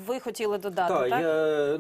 ви хотіли додати, так?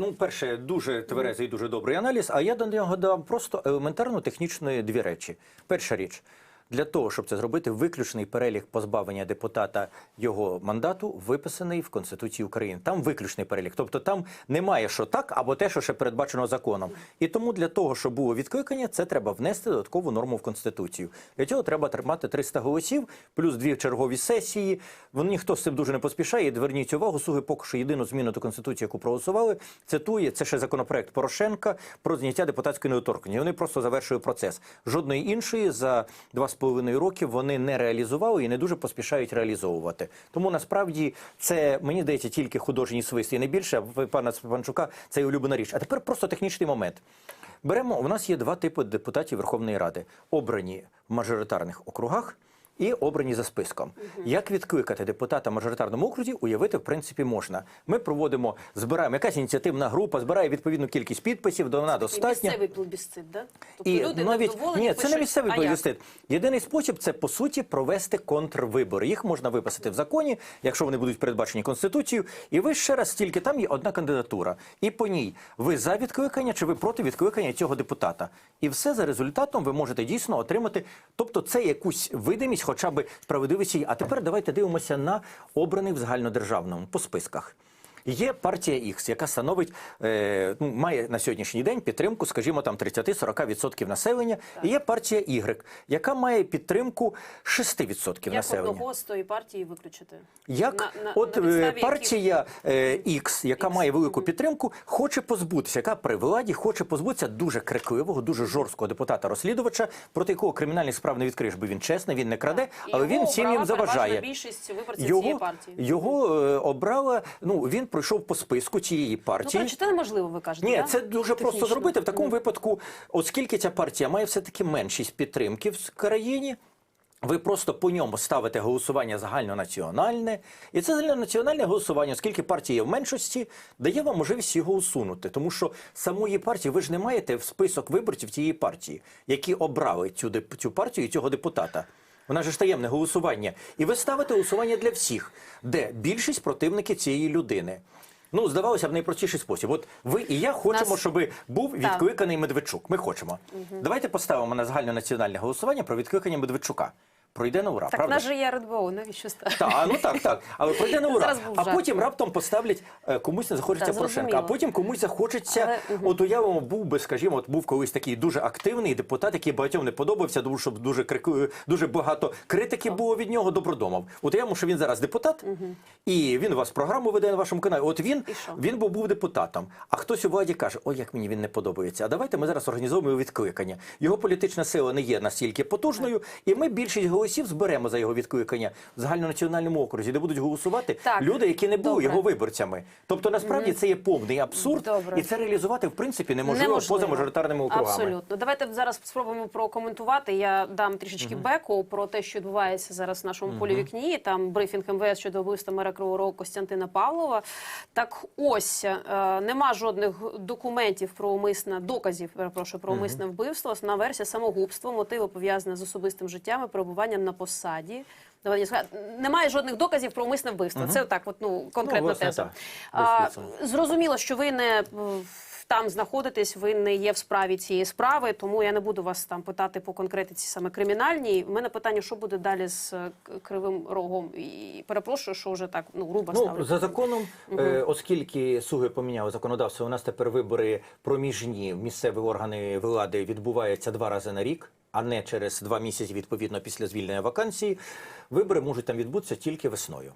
Так, перше, дуже тверезий і дуже добрий аналіз, а я до нього дам просто елементарно технічної дві речі. Перша річ. Для того, щоб це зробити, виключний перелік позбавлення депутата його мандату виписаний в Конституції України. Там виключний перелік. Тобто там немає, що так, або те, що ще передбачено законом. І тому для того, щоб було відкликання, це треба внести додаткову норму в Конституцію. Для цього треба тримати 300 голосів, плюс 2 чергові сесії. Ніхто з цим дуже не поспішає. І зверніть увагу, слуги поки що єдину зміну до Конституції, яку проголосували, цитує, це ще законопроект Порошенка про зняття депутатської недоторканності. Вони просто завершують процес. Жодної іншої за 2,5 роки вони не реалізували і не дуже поспішають реалізовувати. Тому насправді це, мені здається, тільки художній свист і не більше, а пана Стефанчука це улюблена річ. А тепер просто технічний момент. Беремо, у нас є два типи депутатів Верховної Ради. Обрані в мажоритарних округах і обрані за списком. Як відкликати депутата в мажоритарному окрузі, уявити, в принципі, можна. Ми проводимо, збираємо, якась ініціативна група, збирає відповідну кількість підписів, вона достатня. Місцевий плебісцит, так? Тобто І люди навіть, невдоволені, ні, це не місцевий плебісцит. як? Єдиний спосіб – це, по суті, провести контрвибори. Їх можна виписати в законі, якщо вони будуть передбачені Конституцією. І ви ще раз, тільки там є одна кандидатура. І по ній ви за відкликання чи ви проти відкликання цього депутата. І все за результатом ви можете дійсно отримати. Тобто це якусь видимість, хоча б справедливості. А тепер давайте дивимося на обраний в загальнодержавному по списках. Є партія Х, яка становить, має на сьогоднішній день підтримку, скажімо, там 30-40% населення. І є партія Y, яка має підтримку 6% населення. Як одного з тої партії виключити? Як партія X, яка має велику підтримку, хоче позбутися, яка при владі хоче позбутися дуже крикливого, дуже жорсткого депутата-розслідувача, проти якого кримінальних справ не відкриєш, бо він чесний, він не краде, але він всім їм заважає. Більшість виборців цієї партії. Його обрала, він пройшов по списку цієї партії. Це неможливо, ви кажете, Ні, це дуже просто зробити. В такому випадку, оскільки ця партія має все-таки меншість підтримки в країні, ви просто по ньому ставите голосування загальнонаціональне. І це загальнонаціональне голосування, оскільки партія є в меншості, дає вам можливість його усунути. Тому що самої партії, ви ж не маєте в список виборців цієї партії, які обрали цю партію і цього депутата. Вона ж таємне голосування. І ви ставите голосування для всіх, де більшість противники цієї людини. Здавалося б, найпростіший спосіб. От ви і я хочемо, щоб був відкликаний Медведчук. Ми хочемо. Давайте поставимо на загальнонаціональне голосування про відкликання Медведчука. Пройде на ура, так, правда? Так, же є РНБО, навіщо ставити? Так. Але пройде на ура. А потім раптом поставлять, комусь не захочеться Порошенка, а потім комусь захочеться, от уявимо, був колись такий дуже активний депутат, який багатьом не подобався, тому що дуже багато критики було від нього, Добродомов. От уявимо, що він зараз депутат, і він у вас програму веде на вашому каналі. От він був депутатом, а хтось у владі каже, ой, як мені він не подобається, а давайте ми зараз організуємо відкликання. Його політична сила не є настільки потужною, і ми більшість голосів зберемо за його відкликання в загальнонаціональному окрузі, де будуть голосувати люди, які не були його виборцями. Тобто, насправді, це є повний абсурд, і це реалізувати, в принципі, неможливо поза мажоритарними округами. Абсолютно. Давайте зараз спробуємо прокоментувати. Я дам трішечки беку про те, що відбувається зараз в нашому полі вікні. Там брифінг МВС щодо вбивства мера Кривого Рогу Костянтина Павлова. Так ось, нема жодних доказів про умисне вбивство. Основна версія – самогубство, мотиви пов'язані з особистим життям і перебуванням на посаді. Немає жодних доказів про умисне вбивство. Це так, конкретна теза. Зрозуміло, що ви не там знаходитесь, ви не є в справі цієї справи, тому я не буду вас там питати по конкретиці саме кримінальній. У мене питання, що буде далі з Кривим Рогом? І перепрошую, що вже так, грубо ставлю. За законом, оскільки слуги поміняли законодавство, у нас тепер вибори проміжні в місцеві органи влади відбуваються 2 рази на рік, а не через 2 місяці, відповідно, після звільнення вакансії, вибори можуть там відбутися тільки весною.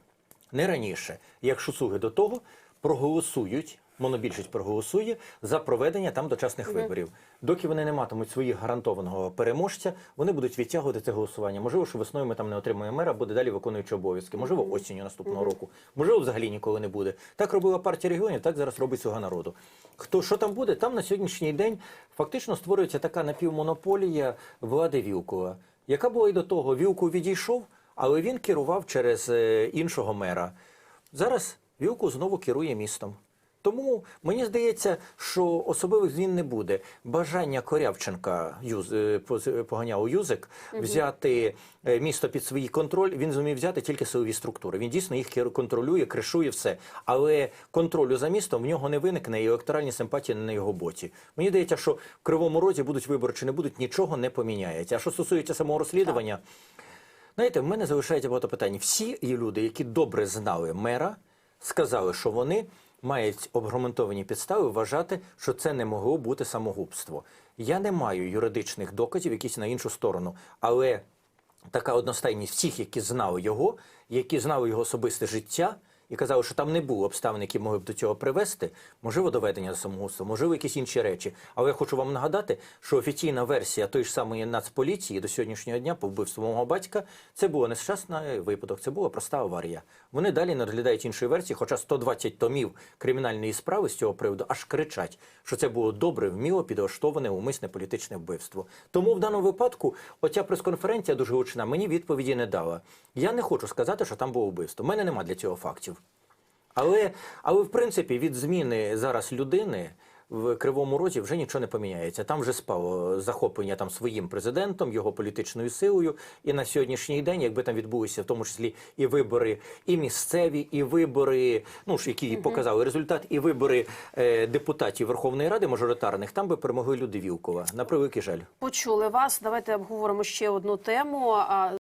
Не раніше. Якщо слуги до того проголосують, монобільшість проголосує за проведення там дочасних виборів. Доки вони не матимуть своїх гарантованого переможця, вони будуть відтягувати це голосування. Можливо, що весною ми там не отримаємо мера, буде далі виконуючи обов'язки. Можливо, осінню наступного року. Можливо, взагалі ніколи не буде. Так робила партія регіонів, так зараз робить Слуга народу. Що там буде? Там на сьогоднішній день фактично створюється така напівмонополія влади Вілкула, яка була і до того. Вілкул відійшов, але він керував через іншого мера. Зараз Вілкул знову керує містом. Тому мені здається, що особливих змін не буде. Бажання Корявченка, поганяв Юзик, взяти місто під свій контроль, він зумів взяти тільки силові структури. Він дійсно їх контролює, кришує все. Але контролю за містом в нього не виникне і електоральні симпатії не на його боці. Мені здається, що в Кривому Розі будуть вибори чи не будуть, нічого не поміняється. А що стосується самого розслідування, знаєте, в мене залишається багато питань. Всі люди, які добре знали мера, сказали, що вони мають обґрунтовані підстави вважати, що це не могло бути самогубство. Я не маю юридичних доказів якісь на іншу сторону, але така одностайність всіх, які знали його особисте життя, і казали, що там не було обставин, які могли б до цього привести, можливо, доведення до самогубства, можливо, якісь інші речі. Але я хочу вам нагадати, що офіційна версія тої ж самої Нацполіції до сьогоднішнього дня по вбивству мого батька, це був нещасний випадок, це була проста аварія. Вони далі не розглядають іншої версії, хоча 120 томів кримінальної справи з цього приводу аж кричать, що це було добре, вміло підлаштоване умисне політичне вбивство. Тому в даному випадку оця прес-конференція дуже гучна мені відповіді не дала. Я не хочу сказати, що там було вбивство. У мене нема для цього фактів. Але в принципі, від зміни зараз людини в Кривому Розі вже нічого не поміняється. Там вже спало захоплення там своїм президентом, його політичною силою. І на сьогоднішній день, якби там відбулися в тому числі і вибори, і місцеві, і вибори, які показали результат, і вибори депутатів Верховної Ради мажоритарних, там би перемогли люди Вілкова. На превеликий жаль. Почули вас. Давайте обговоримо ще одну тему.